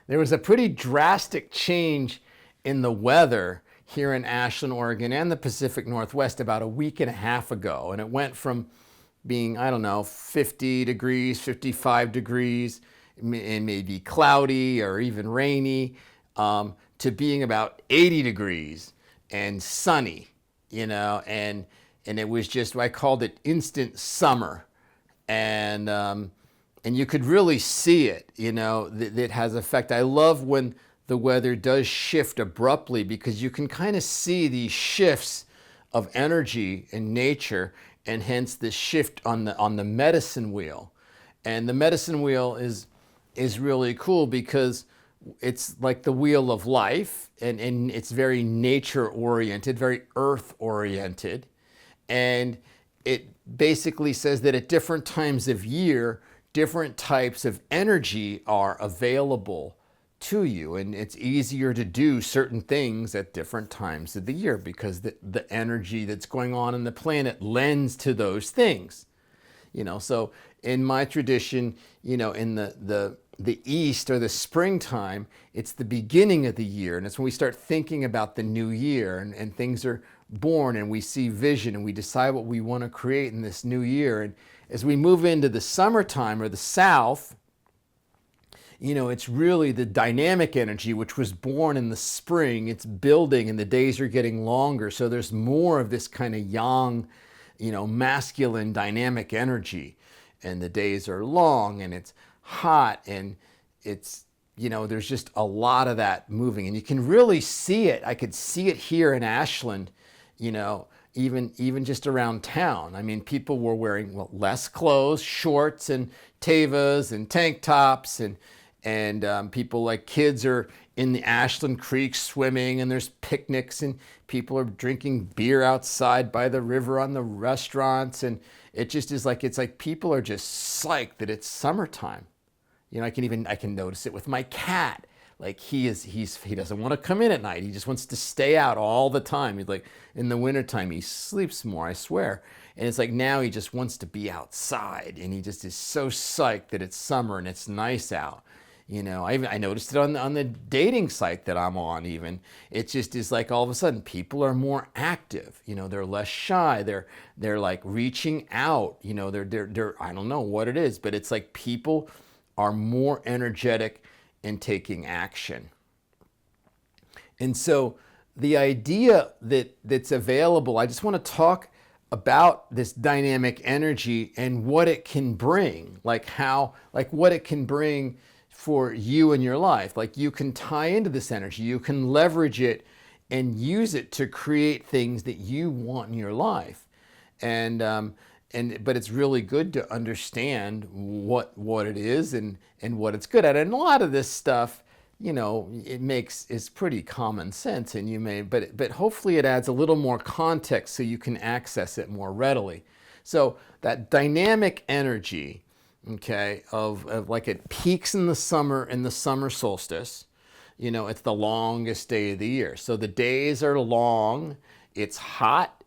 there was a pretty drastic change in the weather here in Ashland, Oregon, and the Pacific Northwest about a week and a half ago. And it went from being, I don't know, 50 degrees, 55 degrees, and maybe cloudy or even rainy, to being about 80 degrees and sunny, and it was just, I called it instant summer. And you could really see it, that it has effect. I love when the weather does shift abruptly, because you can kind of see these shifts of energy in nature, and hence the shift on the medicine wheel. And the medicine wheel is really cool because it's like the wheel of life, and it's very nature oriented, very earth oriented. And it basically says that at different times of year, different types of energy are available to you, and it's easier to do certain things at different times of the year because the energy that's going on in the planet lends to those things. So in my tradition, in the East, or the springtime, it's the beginning of the year, and it's when we start thinking about the new year, and things are born, and we see vision, and we decide what we want to create in this new year. And as we move into the summertime, or the South, it's really the dynamic energy which was born in the spring. It's building, and the days are getting longer, so there's more of this kind of yang, masculine dynamic energy, and the days are long, and it's hot, and it's, there's just a lot of that moving, and you can really see it. I could see it here in Ashland, even just around town. I mean, people were wearing less clothes, shorts and tevas and tank tops, and people, like kids, are in the Ashland Creek swimming, and there's picnics, and people are drinking beer outside by the river on the restaurants, and it just is like, it's like people are just psyched that it's summertime. I can notice it with my cat. Like he doesn't want to come in at night. He just wants to stay out all the time. He's like, in the wintertime, he sleeps more, I swear. And it's like now he just wants to be outside, and he just is so psyched that it's summer and it's nice out. I noticed it on the dating site that I'm on even. It just is like all of a sudden people are more active. They're less shy. They're like reaching out. They're I don't know what it is, but it's like people are more energetic in taking action. And so the idea that's available, I just want to talk about this dynamic energy and what it can bring, like what it can bring for you in your life. Like you can tie into this energy, you can leverage it and use it to create things that you want in your life. But it's really good to understand what it is and what it's good at. And a lot of this stuff, it's pretty common sense, and but hopefully it adds a little more context so you can access it more readily. So that dynamic energy, okay, of like it peaks in the summer solstice. It's the longest day of the year. So the days are long, it's hot,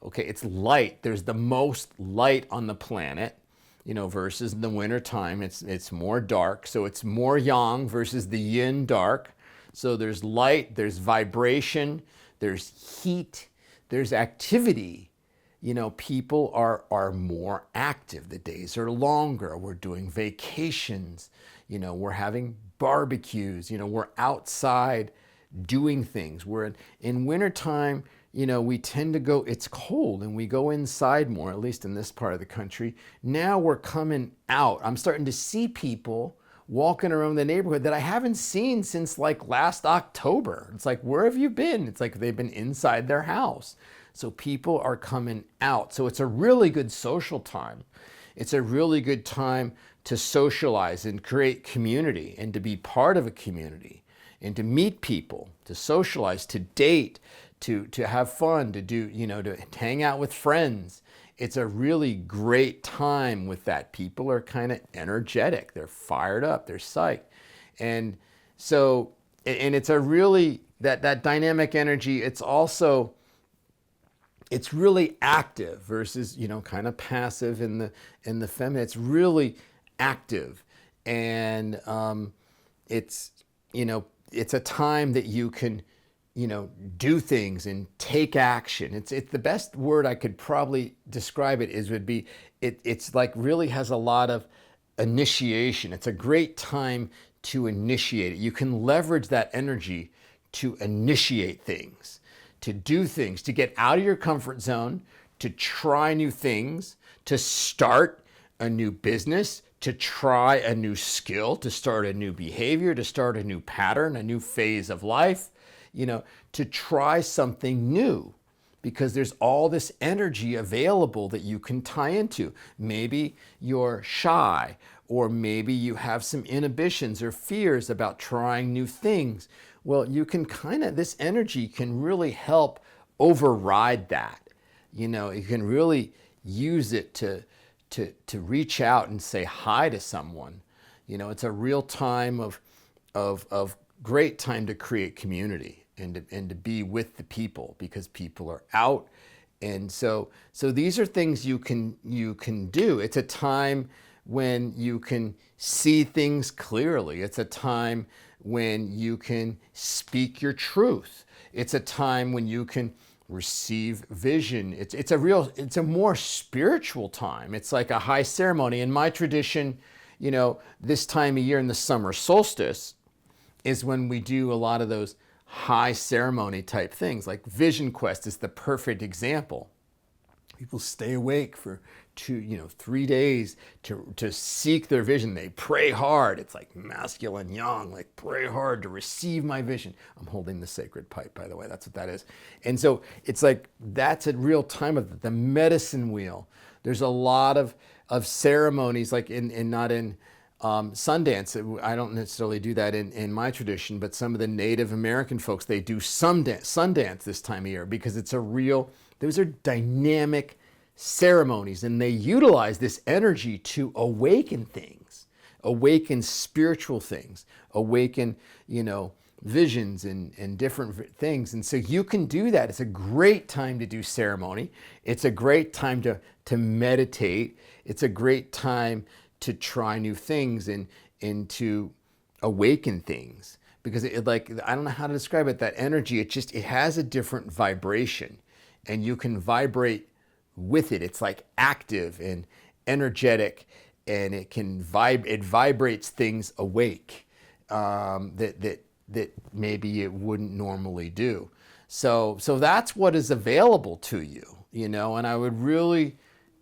okay, it's light. There's the most light on the planet, versus in the winter time, it's more dark. So it's more yang versus the yin dark. So there's light, there's vibration, there's heat, there's activity. People are more active. The days are longer. We're doing vacations. We're having barbecues. We're outside doing things. We're in wintertime, we tend to go, it's cold, and we go inside more, at least in this part of the country. Now we're coming out. I'm starting to see people walking around the neighborhood that I haven't seen since like last October. It's like, where have you been? It's like they've been inside their house. So people are coming out. So it's a really good social time. It's a really good time to socialize and create community, and to be part of a community, and to meet people, to socialize, to date, to have fun, to do, to hang out with friends. It's a really great time with that. People are kind of energetic. They're fired up. They're psyched. And so, and it's a really, that dynamic energy, it's really active versus, kind of passive in the feminine. It's really active. And it's it's a time that you can, do things and take action. It's the best word I could probably describe it is would be it's like really has a lot of initiation. It's a great time to initiate it. You can leverage that energy to initiate things, to do things, to get out of your comfort zone, to try new things, to start a new business, to try a new skill, to start a new behavior, to start a new pattern, a new phase of life, to try something new, because there's all this energy available that you can tie into. Maybe you're shy, or maybe you have some inhibitions or fears about trying new things. Well, you can this energy can really help override that. You can really use it to reach out and say hi to someone. It's a real time of great time to create community and to be with the people, because people are out. And so these are things you can do. It's a time when you can see things clearly. It's a time when you can speak your truth. It's a time when you can receive vision. It's a more spiritual time. It's like a high ceremony. In my tradition, this time of year in the summer solstice is when we do a lot of those high ceremony type things. Like Vision Quest is the perfect example. People stay awake for 3 days to seek their vision. They pray hard. It's like masculine yang, like pray hard to receive my vision. I'm holding the sacred pipe, by the way. That's what that is. And so it's like that's a real time of the medicine wheel. There's a lot of ceremonies, like not in Sundance. I don't necessarily do that in my tradition, but some of the Native American folks, they do Sundance this time of year, because those are dynamic ceremonies, and they utilize this energy to awaken things, awaken spiritual things, awaken, visions and different things. And so you can do that. It's a great time to do ceremony. It's a great time to meditate. It's a great time to try new things and to awaken things, because I don't know how to describe it, that energy, it has a different vibration, and you can vibrate with it. It's like active and energetic, and it vibrates things awake that maybe it wouldn't normally do. So that's what is available to you, and I would really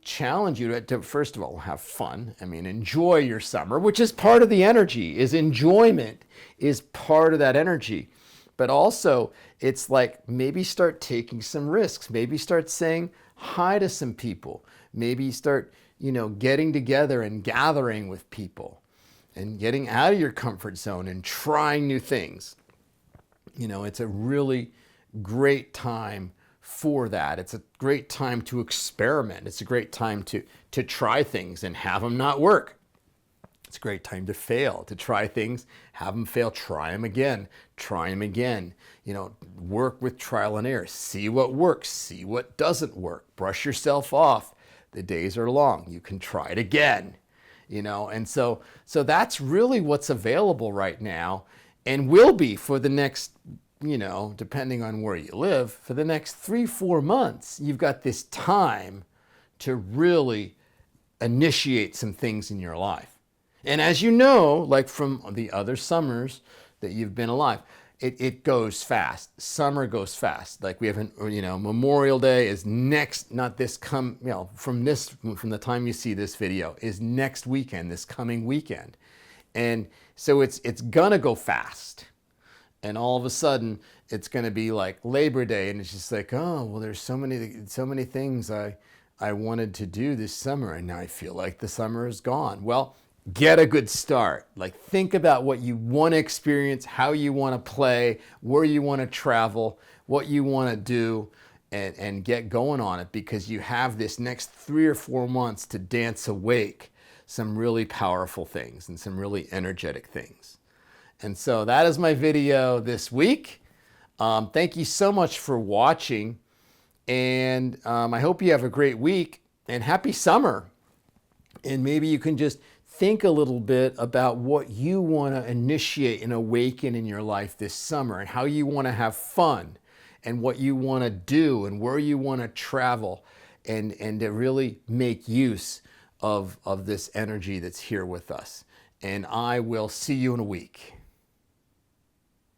challenge you to first of all have fun. Enjoy your summer, which is part of the energy. Enjoyment is part of that energy. But also, it's like maybe start taking some risks. Maybe start saying hi to some people. Maybe start, getting together and gathering with people and getting out of your comfort zone and trying new things. It's a really great time for that. It's a great time to experiment. It's a great time to try things and have them not work. It's a great time to fail, to try things, have them fail, try them again. Work with trial and error. See what works, see what doesn't work. Brush yourself off. The days are long. You can try it again. And so that's really what's available right now, and will be for the next, depending on where you live, for the next 3-4 months. You've got this time to really initiate some things in your life. And as you know, like from the other summers that you've been alive, it goes fast. Summer goes fast. Like we have, Memorial Day is next, not this from the time you see this video, is next weekend, this coming weekend. And so it's gonna go fast. And all of a sudden it's gonna be like Labor Day, and it's just like, oh, well, there's so many things I wanted to do this summer, and now I feel like the summer is gone. Well, get a good start. Like, think about what you want to experience, how you want to play, where you want to travel, what you want to do, and get going on it, because you have this next 3 or 4 months to dance awake some really powerful things and some really energetic things. And so that is my video this week. Thank you so much for watching, and I hope you have a great week and happy summer. And maybe you can just think a little bit about what you want to initiate and awaken in your life this summer, and how you want to have fun, and what you want to do, and where you want to travel, and to really make use of this energy that's here with us. And I will see you in a week.